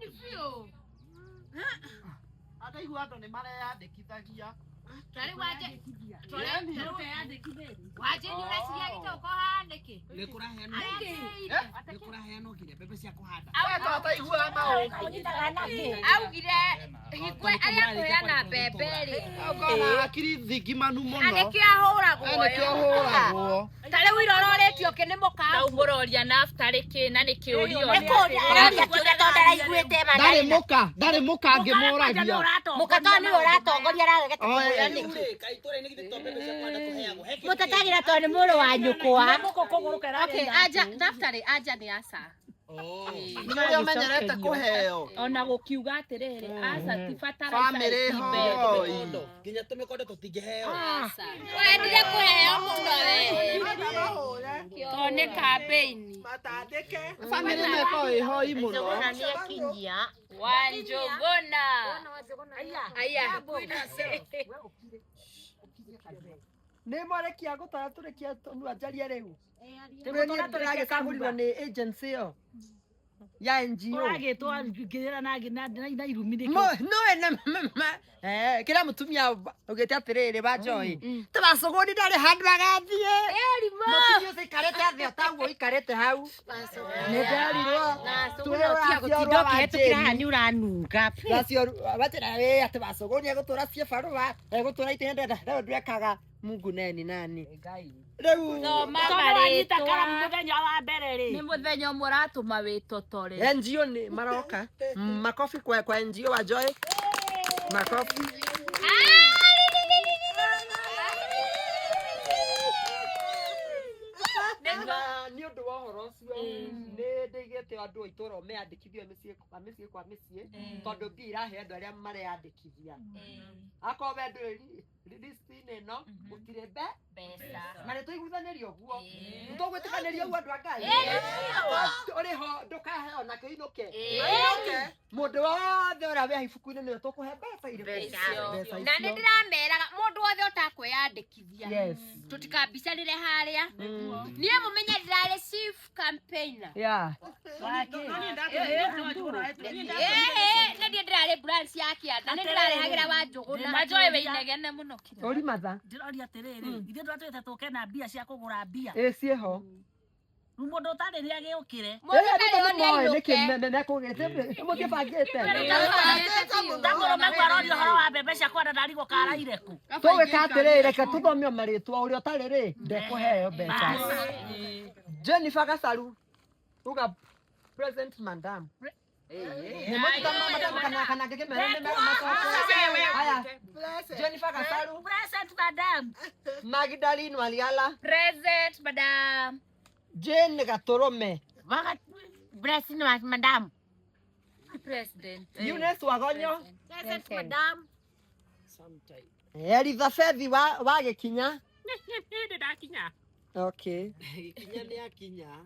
Nifio. Hata hiyo ndo ni mara ya dekithagia. Tari waje. Waje ni urasiria gitoko handike. Nikuraheana. Nikuraheana kire bebe cia kuhanda. Hata hiyo ama Augire higwe aria kuheana bebe ri. Ngona akiri thigimanu muno. Aneke ahuragwo. Aneke ahuragwo. Tari wirororetio ke ni muka. Na umuroria naftari ki na ni kiurio. Ndari muka ngimuragia. Mukatoni uratongoria ragete niki kaitore ni githito bebe cia kuhanda kuheagwo. mutatagira toni muru wa nyukwa Okay, aja naftari aja ni asa. Nĩ umenyerete kuheo. Ona gukiuga atiriri asa tifatara Family hoi. Nginya tumikondo tutingiheo. Asa. Wendire kuheo muno we. Tone campaign. Matandike. Family meko ihoi muno. kinjia Wanjogona. Aya. Nĩ morekia gũtara tũrekia tũnua njaria rĩu. Tũrĩa tũragĩcagũrirwo nĩ agency ĩyo ya NGO. uragitwa ngirira na irumi kĩrĩa mũtumia ugĩte atĩrĩrĩ Wanjohi tũbacũgũri ndarĩ handũ agathiĩ mũtumia ũcio ikarĩte thĩ otaguo ikarĩte hau nĩ nderirwo tia gũtinda ũkĩhetũkĩra hani ũranunga Racio batĩra atĩ bacũgũri egũtũra cie barũa egũtũra itende rĩu ndwekaga Mungu neni nani rĩu muthenya wa mbere ri Ni muthenya umwe ratuma witotore. NGO nĩ maroka makofi kwa NGO Wanjohi makofi nĩ ũndũ wa ũhoro ũcio nĩ ndĩgĩte andũ itũra meandĩkithio mĩciĩ kwa mĩciĩ tondũ mbia irahe andũ arĩa mareandĩkithia akorwo we ndũrĩ list-inĩ ĩno gũtirĩ mbeca na nĩ tũiguithanĩrio ũguo nĩ tũgwĩtĩkanĩria ũguo andũ a Ngai ũrĩ ho ndũkaheo na kĩinũke mũndũ wothe ũrĩa wĩ ibuku-inĩ nĩwe tũkũhe mbeca icio Na nĩ ndirameraga mundu wothe utakwiyandikithia. Yes. Tutikabicanire haria. Niĩ mũmenye ndirarĩ chief campaigner. Yeah. Nĩ ndirarĩ branch ya Kĩanda. Nĩ ndirarehagĩra Wanjũgũna. Wanjohi we inegene muno kire. Uri matha. ndiroria atiriri ithe twatwite tukena mbia cia kugura mbia Ciĩho. mundu utari ria giukire Mũndũ karĩ ona inũke. Mũthĩ bangĩte. ndagoro magwarorio horo wa mbembe cia kwenda ndarigo karaire ku Tũgwĩka atĩrĩrĩ reke tũthome marĩtwa ũrĩa ũtarĩ rĩ ndekũheo mbeca. Jennifer Gacaru uga present madam. Kana Jennifer Gacaru present madam Magdalene Waliala Present madam. Jane Gatorome blessing madam President. Eunice Wagonyo present madam Elizabeth wa Gĩkinya. ndakinya Okay. Kinya ni akinya.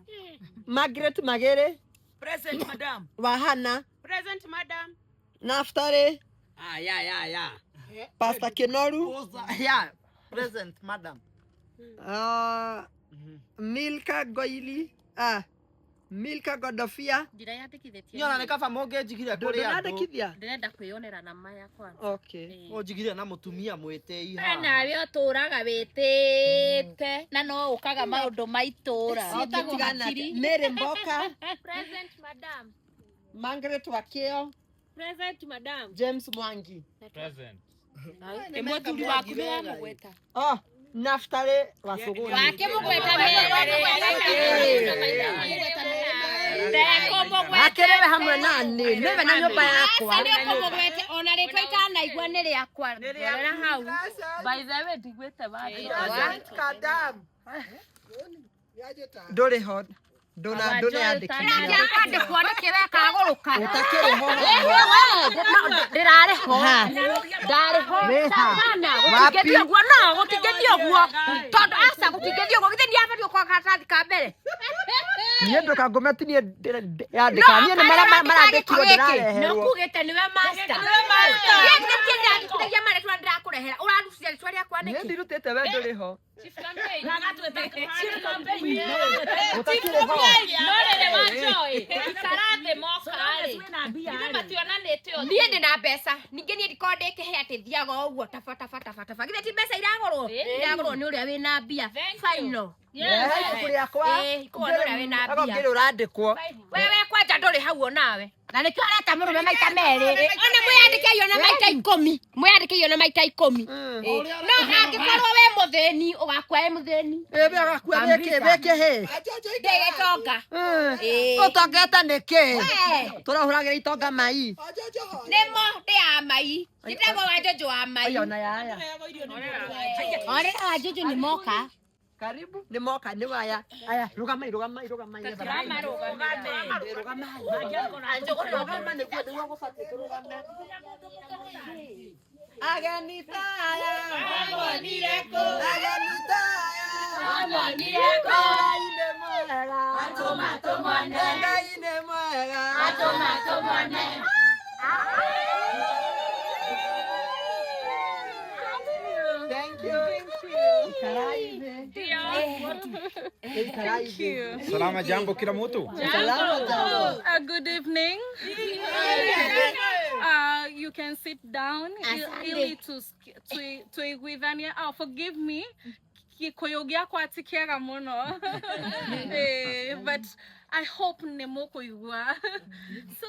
Margaret Magere present madam Wahana present madam Naftari Ya. Pastor Kenoru Yeah, present madam. Milka Goili Milka Godofia Ndirayandikithĩtie. Nyona nĩ kaba mũngĩnjigire kũrĩ andũ. ndũnandĩkithia. Ndirenda kwĩyonera na maya kwa. Okay. Ũnjigire na mũtumia mwĩtĩi Na haha. nawe ũtũraga wĩtĩte na no ũkaga maũndũ ma itũra. Ciĩtagwo hakiri. Mary Mboka Present madam. Margaret Wakio Present madam. James Mwangi. Present. Mũthuri waku nĩ wamũgweta. Naftali Wasuguni. Wake mũgweta mbere. Akerewe hamwe nani niwe na nyũmba yakwa. Nĩ ũkũmũgwete ona rĩtwa itanaigua nĩ rĩakwa. Rora hau. By the way ndigwĩte wathi. Kadam. Ndũrĩ ho. Ndũneyandĩkithia. Nĩ kwandĩkwo nĩkĩweka agũrũka. Ũtakĩrĩ ho. Ndĩrarĩ ho. Ndarĩ ho. Sana gũtingĩthio ũguo no gũtingĩthio ũguo. Tondũ aca gũtingĩthio ũguo githĩ ndiabario kwa karatathi ka mbere. Niĩ ndũkangũmetinie yandĩka. Niĩ nĩ marandĩkirwo ndĩrareherwo. No kugĩte nĩwe master. Ndiandĩkithagia marĩtwa ndĩrakũrehera. Ũrarucire rĩtwa rĩakwa Niĩ nĩkĩ? ndirutĩte we ndũrĩ ho. Chief campaign. chief campaign Ũtakĩrĩ ho. No rĩrĩ Wanjohi. Ikarathĩ moka wena mbia. Ndio mationanĩte othe. Niĩ ndĩ na mbeca. Ningĩ niĩ ndiko ndĩkĩhe atĩ thiaga ũguo tafata. Githĩ ti mbeca iragũrwo? Iragũrwo nĩ ũrĩa wĩna mbia. Final. Kuri yakwa. Ikũwa nĩ ũrĩa wĩna mbia. Ngĩrĩ ũrandĩkwo. Wewe kwanja ndũrĩ hau onawe. Na nĩkĩo areta mũrũme maita merĩ. Ona mwĩyandĩkĩirio na maita 10. Mwĩyandĩkĩirio na maita 10. No angĩkorwo we mũthĩni ũgakua wĩ mũthĩni. Ebe agakua beke he. Ndĩgĩtonga. Ũtongete nĩkĩ? Tũrahũragĩra itonga mai. Nĩmo ndĩ ya mai. Ndĩtagwo Wanjojo wa mai. Ayona yaya. Orera Wanjojo nĩ moka. Karibu ni moka ni waya. Aya rugamai. Rugama ni kwa ndio gufate rugame. Aganitaya. Amonireko. Ine mwega. Tomato mone. Ine mwega. Tomato mone. Thank you. Thank you. Salama jambo kila mtu. Good evening. You can sit down. Ili to igwithania. Forgive me. Kikoyogia kwa tikera mono. But I hope nemoko igwa. So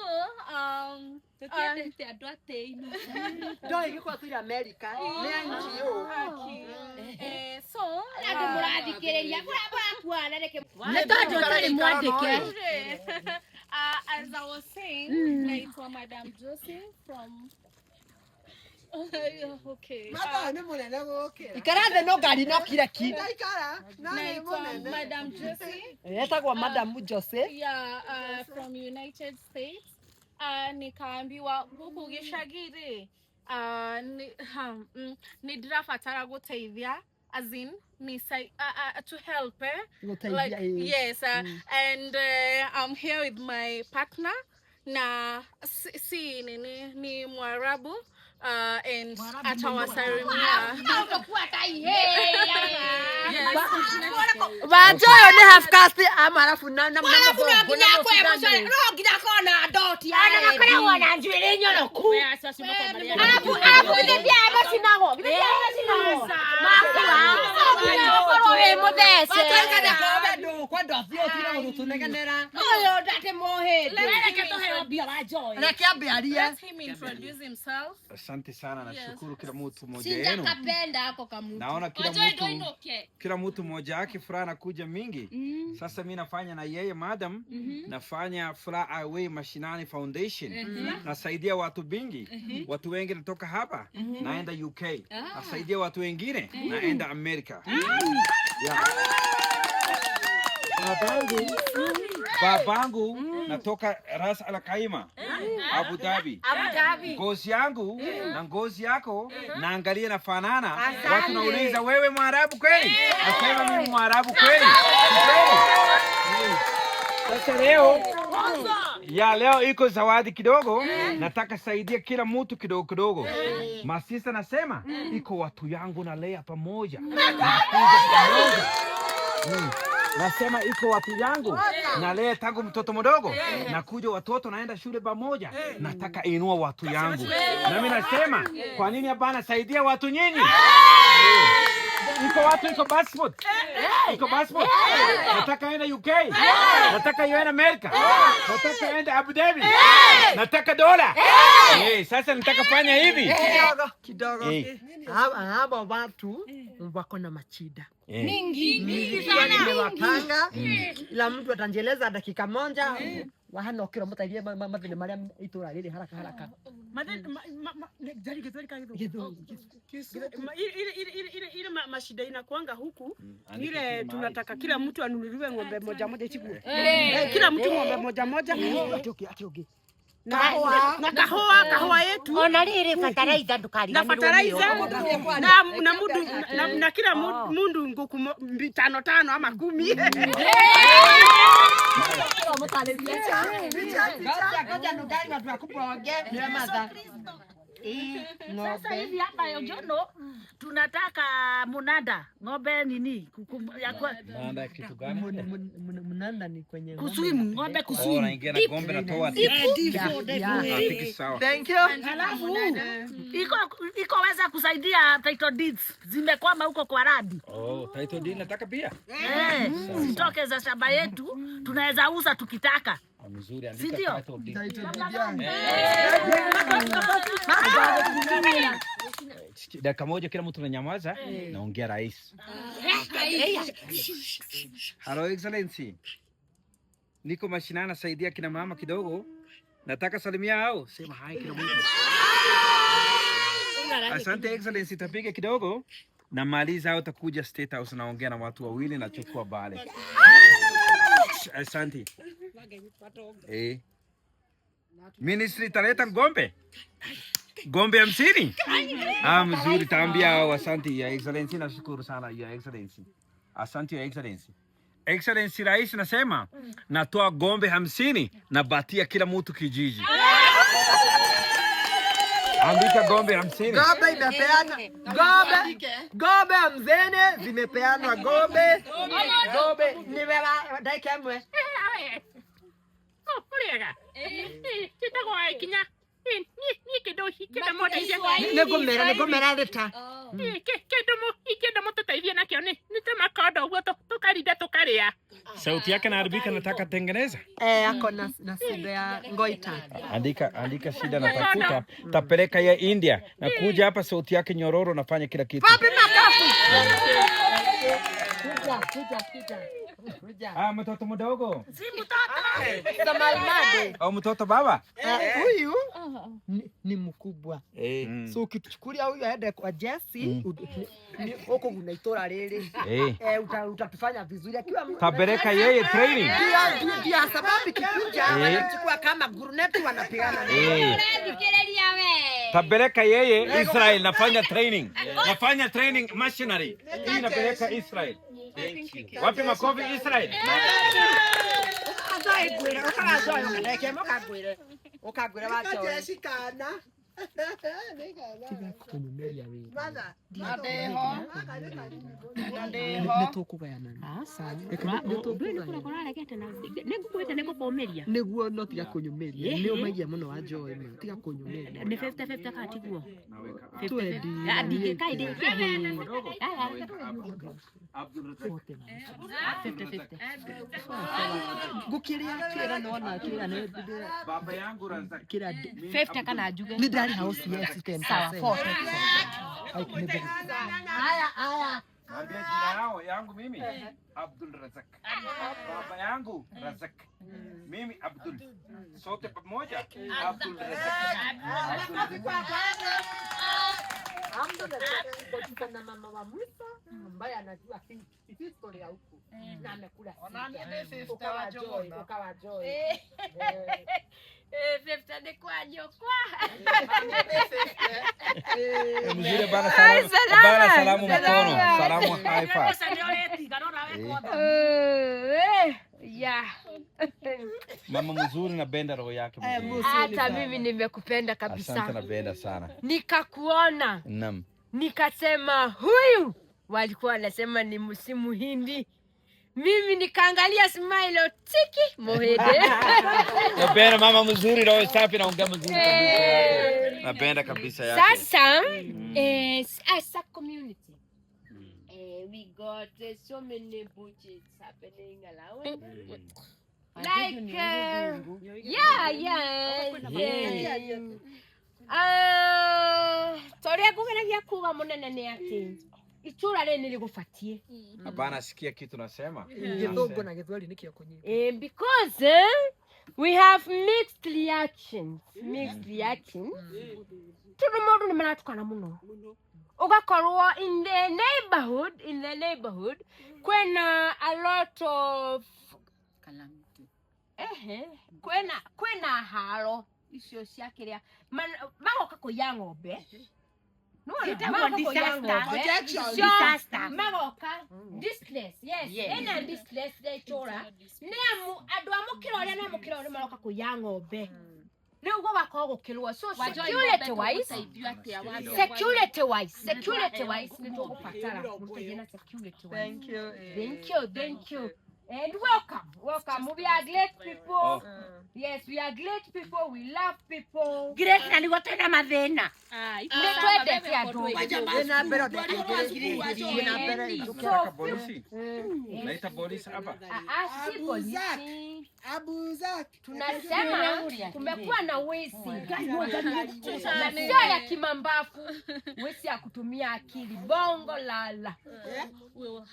Don't you go to America? So as I was saying, naitwa Madam Josie from okay. Ikarathe no gari no kireki. Naitwa Madam Josie. Yetagwa Madam Josie. Yeah, from United States. Nikaambiwa huku gishagire ni drafatara guteithia as in ni to help like yes and I'm here with my partner na si ni Mwarabu and at our ceremony Wanjoyo ni half caste amarafu na no ngira kona ndoti ana makoragwo na njuĩrĩ nyoroku arabu thĩthia cinago makorwo wĩ mũthece kwa ndothi ũtira gũtũnegenera ũyũ ndate mohĩndĩ Reke tũheo mbia Wanjoyo. reke ambiarie. let him introduce himself. Asante sana, nashukuru kila mtu mmoja sinja wenu. kapenda ako kamu Naona kila mtu mmoja wake furaha nakuja mingi. Sasa mimi nafanya na yeye madam, nafanya Fly Away Mashinani Foundation. Nasaidia watu bingi. Watu wengi natoka hapa, naenda UK. Nasaidia watu wengine, naenda Amerika. Babangu natoka Ras Al Khaimah, Abu Dhabi. Ngozi yangu na ngozi yako naangalia na fanana. Watu nauliza wewe Mwarabu kweli? Nasema mimi Mwarabu kweli. Sasa leo iko zawadi kidogo. Nataka saidia kila mtu kidogo. Masista nasema iko watu yangu na lea pamoja. Nasema iko watu yangu na lea tangu mtoto mdogo na kuja watoto naenda shule pamoja. Nataka inua watu yangu. Na mimi nasema kwa nini hapana saidia watu nyinyi? Iko passport. Nataka enda UK. Nataka enda Amerika. Nataka enda Abu Dhabi. Nataka dola. Sasa nataka fanya hivi. Kidogo. Hapa watu wako na machida. mingi sana Nimewapanga. Ila mtu atanjeleza dakika moja. Wahano kila mtu aliye mavile maria itura riri haraka. Ile mashida inakuanga huku ile tunataka kila mtu anunuliwe ng'ombe moja chikue. Kila mtu ng'ombe moja. Ati Na kahoa yetu. ona riri fertilizer ndukari Na fertilizer na kila mundu nguku 5 ama 10. Sasa hivi hapa Jono tunataka munada ng'ombe nini Munada kitu gani? Munada ni kwenye kuswimu ng'ombe kuswimu. Unaingia na ng'ombe natoa. Thank you. Halafu iko weza kusaidia title deeds zimekwama huko kwa radi. Title deed nataka pia. Zitoke za shamba yetu tunaweza uza tukitaka. Mzuri, andika title deed. Dakika moja kila mtu ananyamaza, naongea rais. Hello Excellency. Niko mashinani nasaidia kina mama kidogo. Nataka salimia hao. Sema hai kila mtu. Asante Excellency, tapiga kidogo. Na maliza au takuja State House naongea na watu wawili na chukua bale. Asante. Ministry taleta ngombe. Ngombe 50. Mzuri taambia hao. Asante ya Excellency, nashukuru sana ya Excellency. Asante ya Excellency. Excellency rais nasema natoa ngombe 50 na batia kila mtu kijiji. Andika ngombe 50. Ngombe imepeana. Ngombe 50 zimepeanwa ngombe. Ngombe ni wewe dakika mwe. Kuliaga. Kitako kinya. Ni kido moja hiyo. Negomera leta. Kido moto taivia na kio ni tamakodo woto tukarida tukaria. Sauti yake naharibika, nataka tengeneza. Ako na shida ya ngoita. Andika shida na tafuta. Tapeleka ya India. Na kuja hapa sauti yake nyororo nafanya kila kitu. Papi makafu. Kuja. Mtoto mdogo. Si mtoto. Samalmade. Au mtoto baba? Huyu ni mkubwa. So ukichukulia huyu aende kwa Jesse, huko unaitora lele. Utatufanya vizuri akiwa Tapeleka yeye training. Ndio sababu kikuja wanachukua kama guruneti wanapigana. Tapeleka yeye Israel nafanya training. Nafanya training machinery. Hii napeleka Israel. Wapi makofi Israel? Ukagwira wacho. Niguo no tiga kunyumeria ni umagia muno wa joy no tiga kunyumeria Ni 50-50 kati guo. 50. Adige kaide. Gukiria kira nona kira ne Baba yangu Razak. kira 50 kana juge. ni dari house yes 10%. Sawa 40. Haya. Ambia jina yangu mimi Abdul Razak. Baba yangu Razak. Mimi Abdul. Sote pamoja Abdul Razak. Kuna mama wa Musa ambaye anajua historia huku na amekula ukawa joy 50 ni kwa nyokwa. Mzuri bana salamu mkono. Salamu haifa. Mama mzuri na benda roho yake mzuri. Hata mimi nimekupenda kabisa. Asante na benda sana. Nikakuona. Naam. Nikasema huyu walikuwa wanasema ni msimu Hindi. Mimi nikaangalia smile tiki mohede. Napenda mama mzuri roho safi na ongea mzuri kabisa. Napenda kabisa yake. Sasa as a community we got so many butches happening around. Like toria kugeregia kuga munene ni ati itura rĩ nĩ rĩgũbatie. Hapana, sikia kitu nasema. Gĩthũngũ na Gĩthweri nĩkĩo kũnyita. Because we have mixed reactions. Tũndũ mũndũ nĩ maratukana mũno. Ugakorwo in the neighborhood kwena a lot of calamity. Kwena haro icio cia kĩrĩa magoka kũiya ng'ombe. Disaster. Magoka distress. Yes. Ena distress they tora. Nemu andũ a mũkĩra ũrĩa na mũkĩra ũrĩa maroka kũiya ng'ombe. Leo go bakogokirwa so security wise nitugupatara mutegena security wise. Thank you and welcome we are great people. Yes, we are great people, we love people. Great na ni wote na mathina twende cia ndu na mbere naita polisi hapa abuza tunasema kumekuwa na wizi sio ya kimambafu, wizi ya kutumia akili bongo lala.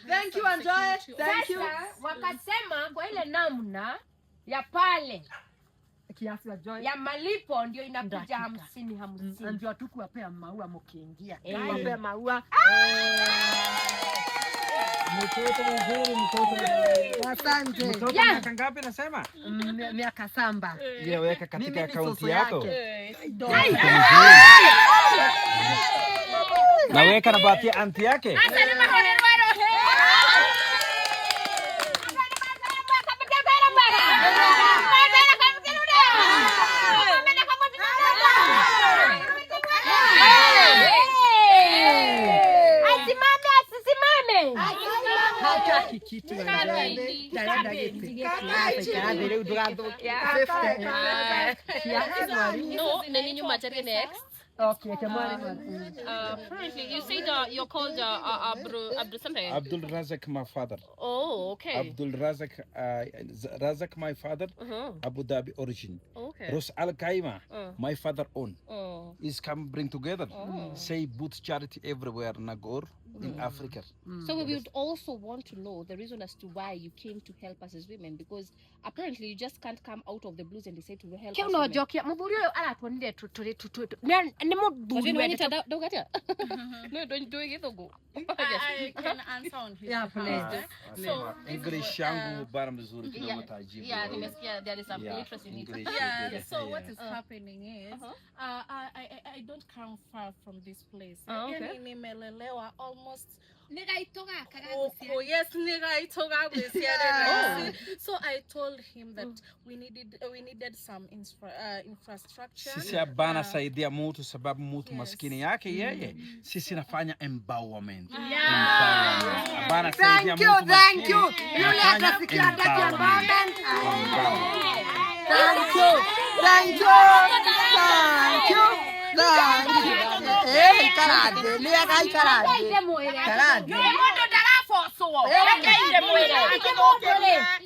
Thank you Anjoy, thank you. Wakasema kwa ile namna ya pale kiasi ya Joy ya malipo ndio inakuja 50. Ndio tukuwapea maua mkiingia. Wapea maua. Mtoto mzuri, mtoto. Asante. Mtoto miaka ngapi nasema? Miaka 7. Ndio weka katika akaunti yako. Na weka na batia anti yake. Okay, apparently you said you're called Abdul something. Abdul Razak, my father. Oh, okay. Abdul Razak, Razak, my father. Abu Dhabi origin. Okay. Ros Al Kaima, my father own. Is come bring together. Say boot charity everywhere, Nagor in Africa. So we would also want to know the reason as to why you came to help us as women, because apparently you just can't come out of the blues and decide to help us. Kyo jokia muburi oyo aratwonire ni mudhuri wetu. No, don't do it go. I can answer on his. Yeah, please. So English yangu bara mzuri kidogo tajibu. Yeah, nimesikia there is some interest in it. Yeah. So what is happening is I don't come far from this place. Yani nimelelewa almost so I told him that we needed some infrastructure. Sisi abana saidia mtu sababu mtu maskini yake yeye. Sisi nafanya empowerment. Abana saidia mtu. Thank you. Yule atasikia dati empowerment. Thank you. Karade, lia kai karade. Karade. Mondo darafoso. Yake mwele.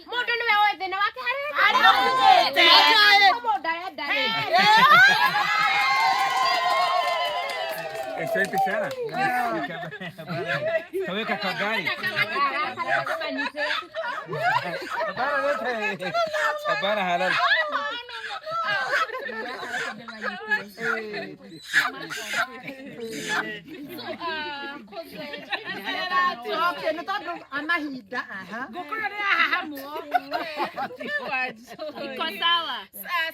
Mondo ni wewe thina wake hari. Mondo dare. Asante sana. Kaweka kwa gari. Abana halal. Okay, natodo amahida Gokora hamu.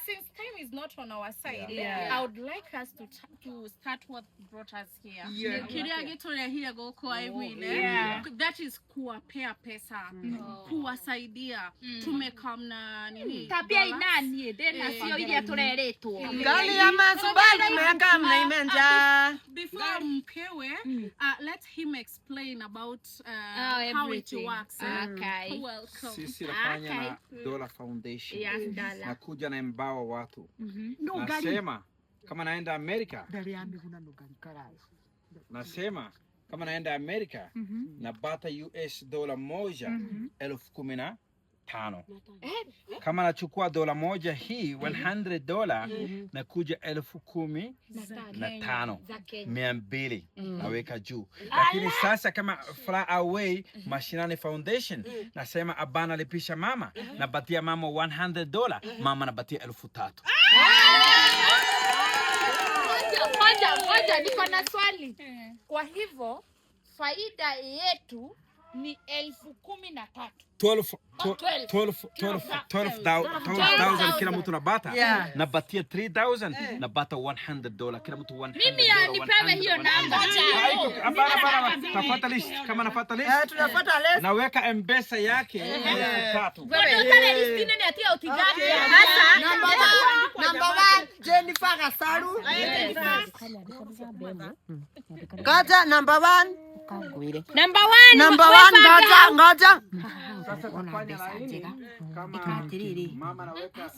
Since time is not on our side, I would like us to start what brought us here. That is kuwapea pesa, kuwasaidia, tumekamna nini? Tabia inani dena sio ile tureretwo. Gali ya masubali meka mnaimenja. Before mpewe, let him explain about how it works. Okay. Welcome. Sisi nafanya na Dola Foundation. Nakuja na embawa watu. Nasema kama naenda Amerika. Nasema kama naenda Amerika napata US dola moja 1015. Kama nachukua dola moja hii $100 nakuja 1015 200 naweka juu. Lakini sasa kama Fly Away Mashinani Foundation nasema abana lipisha mama nabatia mama $100 mama nabatia 3000. Ngoja niko na swali. Kwa hivyo faida yetu ni 1013. 12,000 kila mtu nabata. Nabatia 3,000 nabata $100 kila mtu $100. Mimi nipewe hiyo namba. Hapana, tafuta list. Kama nafuata list. Tunafuata list. Naweka M-Pesa yake 3,000. Ngoja kale list nini atia utijaki. Number 1, Jennifer Gasaru. Ngoja number 1. Number 1. Number 1 ngoja. Sasa tufanye laini kama mama anaweka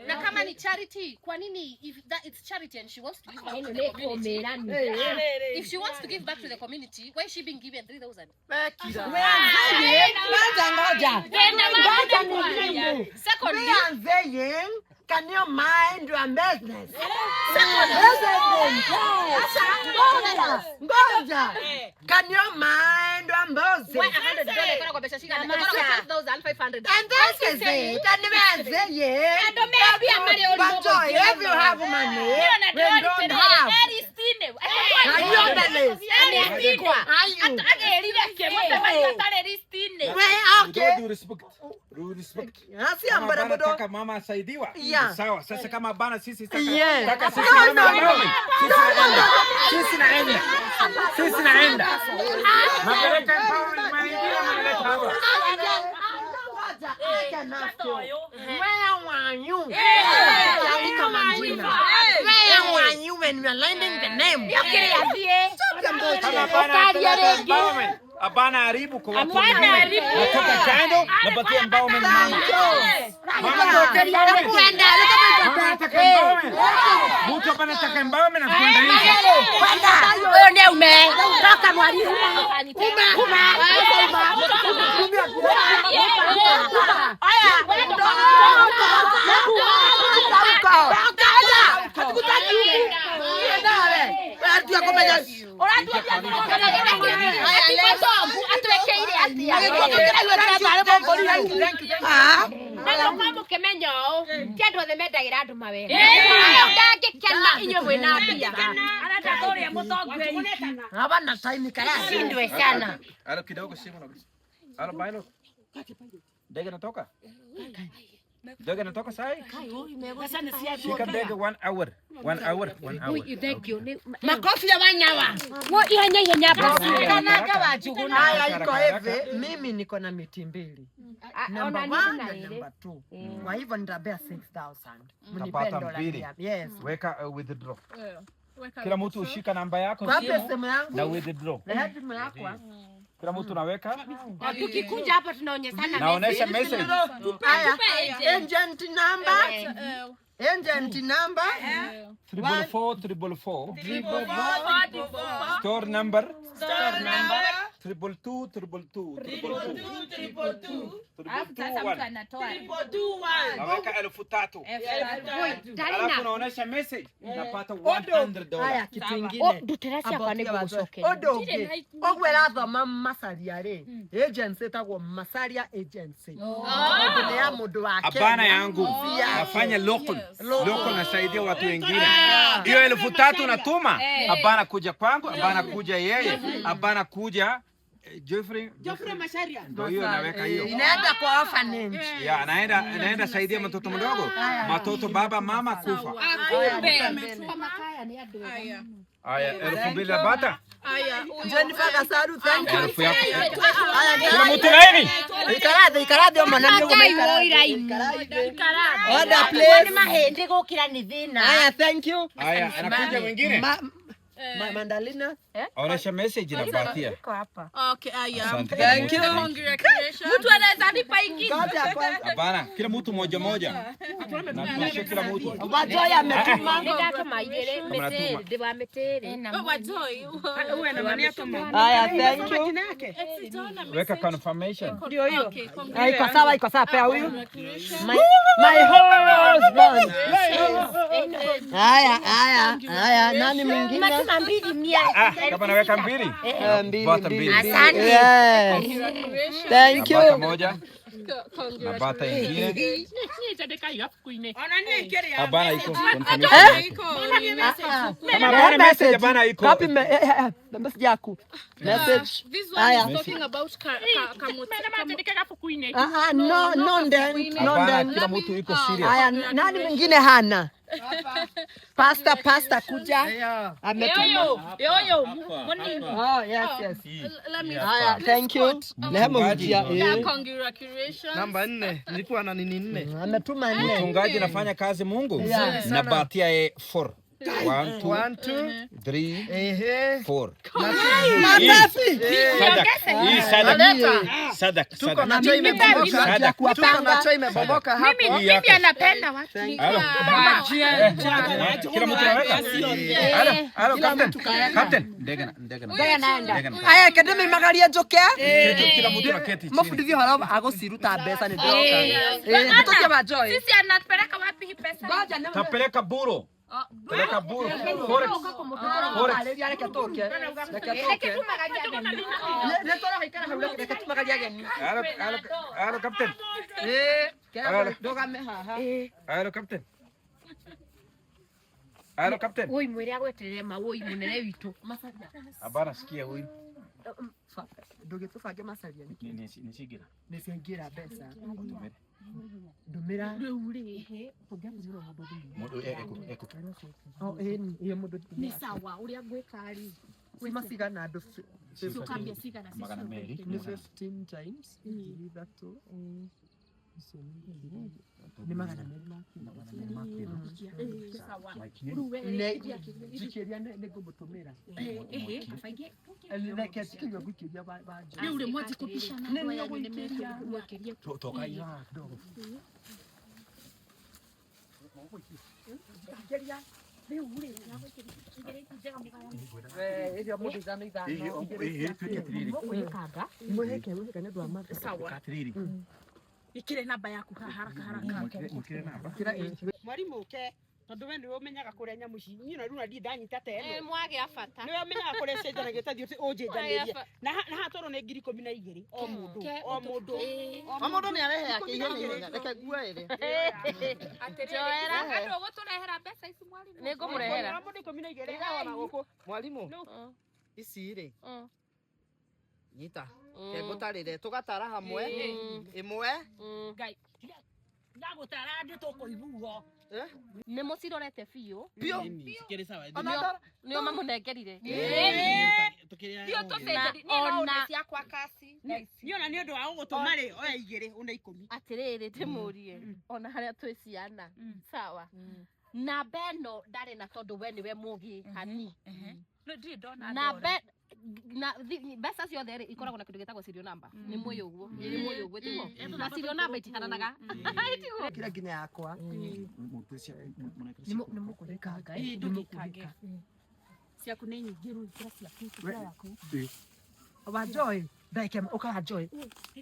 Na kama ni charity, kwa nini if that it's charity and she wants to give back to the community? If she wants to give back to the community, why is she being given 3,000? Secondly, can you mind your business? Ngoja. Can you mind your business? why $100 kwa pesa shika? And $500. this is it. And but if you have money, we don't have. Are you on the list? Are you? Okay. Do respect. Asi Kama ambara bana bodo. taka mama asaidiwa. Yeah. Sawa. Sasa kama bana sisi taka Yes. taka sisi No, naenda no, Nairobi. Sisi naenda. Mapeleka empowerment maingia mnaleta hapa. I can ask you. Where were you? Where were you when we are learning the name? Kama bana empowerment. Abana haribu kwa watu wengine. Natoka kando na bakia empowerment mama. Mama anataka empowerment. Mtu hapa anataka empowerment na kwenda nje. Wewe ndiye umetoka mwalimu. Alo kidogo simu na. Alo bailo. Ndege natoka. Ndege natoka sai. Shika ndege 1 hour. 1 hour. Makofi ya wanyawa. Wo ihenya basi. Haya iko hivi, mimi niko na miti mbili. Number 1 na number 2. Kwa hivyo nitabea 6,000. Tapata mbili. Yes. Weka withdraw. Kila mtu ushika namba yako Wape simu yangu. na withdraw. Na simu yako. Kila mtu naweka. Na tukikuja hapa tunaonyeshana Naonesha message. Haya. Agent number. Agent number. 444. Store number. 222. Naweka 3,000. Alafu naonesha message. Napata $100. Haya kitu kingine. Duterasha kwa nego gushoke. Odoge. Ogwera thoma masaria ri. Agency tagwo Masaria Agency. Ndio ya mundu wa Kenya. Abana yangu nafanya local nasaidia watu wengine. Hiyo 3,000 natuma. Abana kuja kwangu, abana kuja yeye, abana kuja Geoffrey Masharia. ndio hiyo naweka hiyo. Inaenda kwa orphanage. Ya naenda saidia mtoto mdogo. Matoto baba mama kufa. Haya 2,000 bata. Jennifer Gasaru, thank you. Elfu yako. Haya Kila mtu laini. Ikaradhi mwanamke Order please. Mahende gukira ni thina. Haya, thank you. Haya anakuja mwingine. Mandalina. Onesha message na batia. Okay, aya. Asante. Thank you. Mtu anaweza nipa ingine. Hapana, kila mtu moja moja. Na kila mtu. Wajoya ametuma. Ndatuma igere metere, ndiwa metere. Wajoi. Uwe na mania kama. Haya, thank you. Weka confirmation. Ndio hiyo. Iko sawa pea huyu. My husband. Haya, nani mwingine? Matuma mbili mia. Kama naweka mbili. Bata mbili. Asante. Thank you. Bata moja. Na bata ingine. Onania ikeri ya. Abana iko confirmation. Kama bana message bana iko. Copy message yako. Message. This one is talking about No, Abana kila mtu iko serious. Haya, nani mwingine hana? Pastor kuja. Yoyo. Oh, yes. Let me Haya, thank you. Lehemu hujia. Yeah, congratulations. Namba 4. Nilikuwa na nini 4? Ametuma 4. Mchungaji nafanya kazi Mungu. Na batia 4. 1 2 3 4. Masafi. Sadaka. Tuko na chai imebomoka hapo. Mimi anapenda watu. Kila mtu anaweka. Halo captain. Ndege naenda. Aya kedemi magaria njoke. Kila mtu anaketi chini. Mafundithio haraba agociruta mbeca ni ndoka. Tutoke ba Joy. Sisi anapeleka wapi hii pesa? Tapeleka buro. Peleka buro. Forex. Halo captain. Halo captain. Oi mwere agweterere mawoi munene witu. Abana sikia huyu. Ndũgĩtũbange macaria Nĩcigira. nĩciaingĩra mbeca ndũmĩra Mũndũ eko. mũndũ Ni sawa uria gwikari. cimacigana andũ Tukambia sigana sisi. Magana merĩ. nĩ 15 times ithatũ nĩ magana merĩ njikĩria nĩ ngũmũtũmĩra reke cikĩnyua ngũikĩria Ni ule mwaji kupishana kwa ya nimekeria. Toka ila kidogo. Ikire namba yaku haraka. Mwarimu ke tondu we niwe umenyaga kuria nyamu ici nyina runa ndi ndanyita tene Mwage afata. niwe umenyaga kuria cenjanagia tathi unjinjanirie na hatoro ni 12,000 o mundu O mũndũ nĩ arehe yake ihenya reke nguo ĩrĩ. Joera, andu guturehera mbeca ici mwalimu. Nĩngũmũrehera. mundu 12,000 ĩgaona guku Mwarimũ. Ici rĩ. Nyita. Ngũtarĩre tũgatara hamwe. Ĩmwe. ngai ndagutara ndi tukuiguo Ni mucirorete biu. Bio. Sikiri sawa. Nio mamunengerire. Ndio tucenjeri ni ona ciakwa kasi. niona ni undu wa gugutuma ri oya 2 una 10 Atiriri timurie ona haria twi ciana sawa namba ĩno ndarĩ na tondu we niwe mugi hani na mbeca ciothe ikoragwo na kindu gitagwo serial number ni muoyo uguo tiguo na serial number itihananaga kira nginya yakwa Nĩ mũkũrĩkanga. ndũgĩkange ciaku nĩ nyingĩ rĩu kira ciaku yaku wa Joy ndake ukawa Joy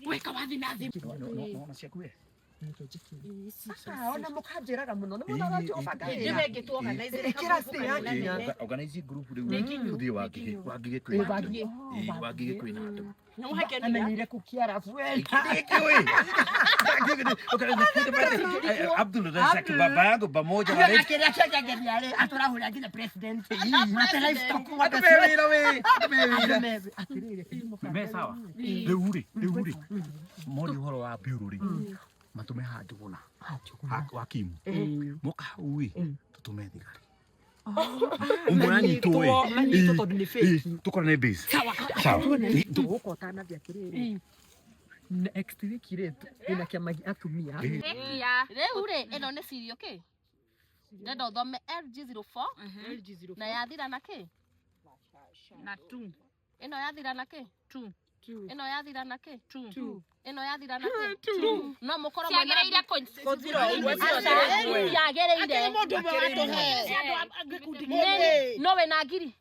weka wathi na thi Naona siaku wewe. ona mũkanjĩraga mũno nĩ mũno wajobanga ndiwe ngĩtuoga na izire ĩkĩra stay yakinya Organize group rĩu tuthie wangige kwĩna andũ. no hake ni amenyire kukiarabu Abdul Razak baba yangu pamoja wale. akiria kĩgeria rĩ atũrahũrĩa nginya president mate livestock Me sawa. Rĩu mori horo wa biuru rĩ. Matume hajuguna. Hakimu. Moka hau tutume thigari. Umuranyitwo tondũ nĩ fake tukora nĩ base. Sawa. tũgũkotana thia kĩrĩrĩ next week rĩtu ĩna kĩama gĩa atumia rĩu rĩ ĩno nĩ serial kĩ ndenda ũthome LG04 na yathira na kĩ na 2 ĩno yathira na kĩ 2 ĩno yathira na kĩ 2 ĩno yathira na kĩ 2 no mũkorwo Ciagĩrĩire yagĩrĩire mundu mwatuhe angikundi no we na ngiri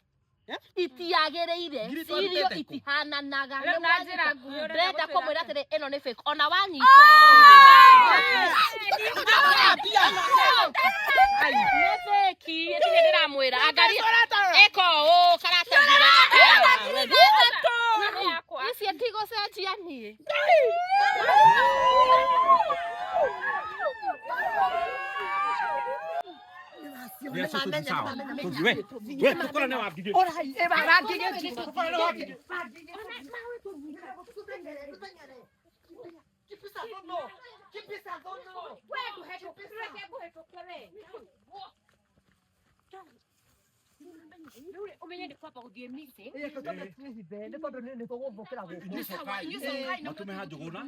itiagĩrĩire sirio itihananaga ndenda kũmwĩra atĩrĩ ĩno nĩ fake ona wanyitwo nĩ fake itinĩ ndĩramwĩra angaria ĩko ũũ karatathi gaka ici ndigũcenjia niĩ We tukora na wangige. Kipisa zono. Wewe hebu Nure umenye ndi kwapa kuthie misi. Matume hajuguna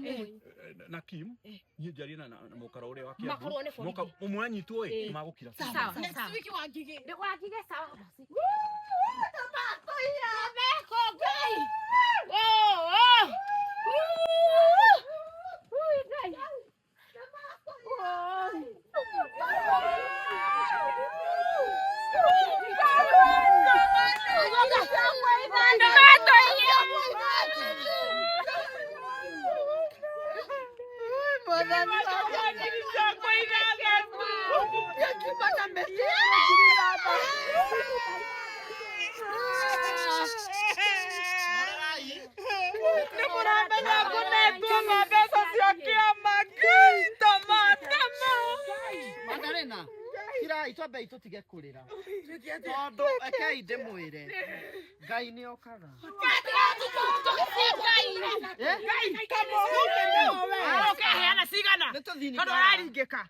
na Kim ni jari na mukara ule wake moka umwanyitwo magukira Sawa. Next week wagige. Ndi wagige sawa basi. Madarena. Kira itwabe itutige kurira. Tondu ekei ndimwire. Ngai ni okaga. Heana cigana Nituthini. tondu araringika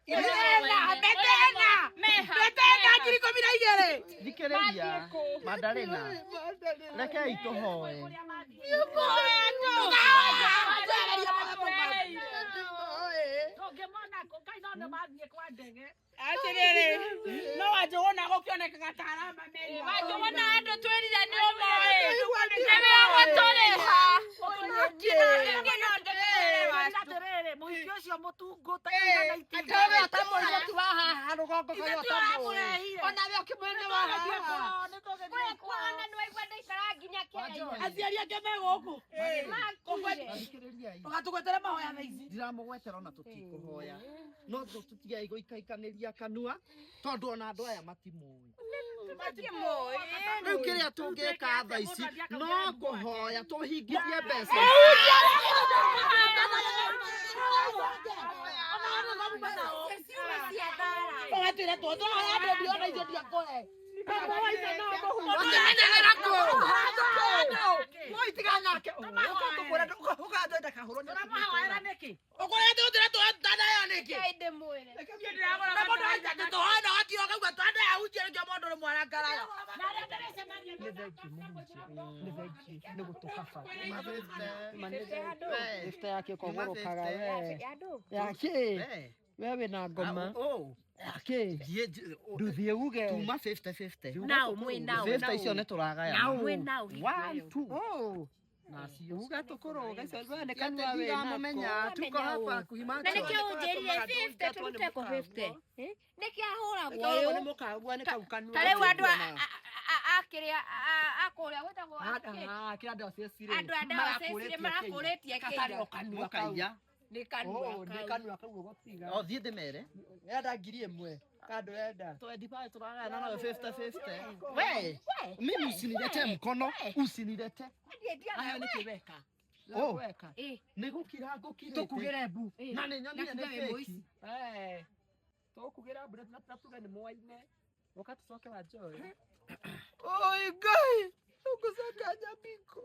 Thikiriria Madarena. Rekei tuhoe. atiriri no wajona gukionekaga tarama meri wajona andu twirire ni umoe nebe agoturiha atiriri muhiki ucio mutunguta Atawe atamoire tu haha rugongo kayo atamoire. Onawe okimwene wa haha. Kwana ni waigua ndaikara nginya kenya. aciari ake me guku Thikiriria ii. ugatugwetera mahoya thaici Ndiramugwetera ona tutikuhoya. No tutiga igaikaniria kanua tondu ona andu aya matimui. Riu kiria tungika thaa ici no kuhoya tuhingirie mbeca. ugatwire tutohoya andu ndiona icio ndiakore Wewe na ngoma. Yake. Nduthie uge. Tuma 50-50. Now mwe now 50 icio ni turagaya. now mwe now 1 2. Nacio uga tukuruga icio ni kanwa we na mumenya tuko hapa kuhima. na nikio ujerie 50 turute ko 50 nikio ahura Wewe ni mukagua ni kaukanwa. tare wandu akiria akuria wetagwo Kira ndio ciecire. andu adawa cecire marakuritie Katari kanwa kaiya. ni kanwa Ni kanwa kau gotiga. O thie ndimere. Enda ngiri imwe. Kando enda. Twendi pale turagaya na nawe 50-50. We, mimi usinilete mkono, usinilete. Aya nikiweka. Weka. Nigukira ngukirite. Tukugire bu. Na ni nyoni ni feki. Tukugira bu na tuga ni mwaine. Wakati soke wa joy. Oi guy. Tukusaka nyabiko.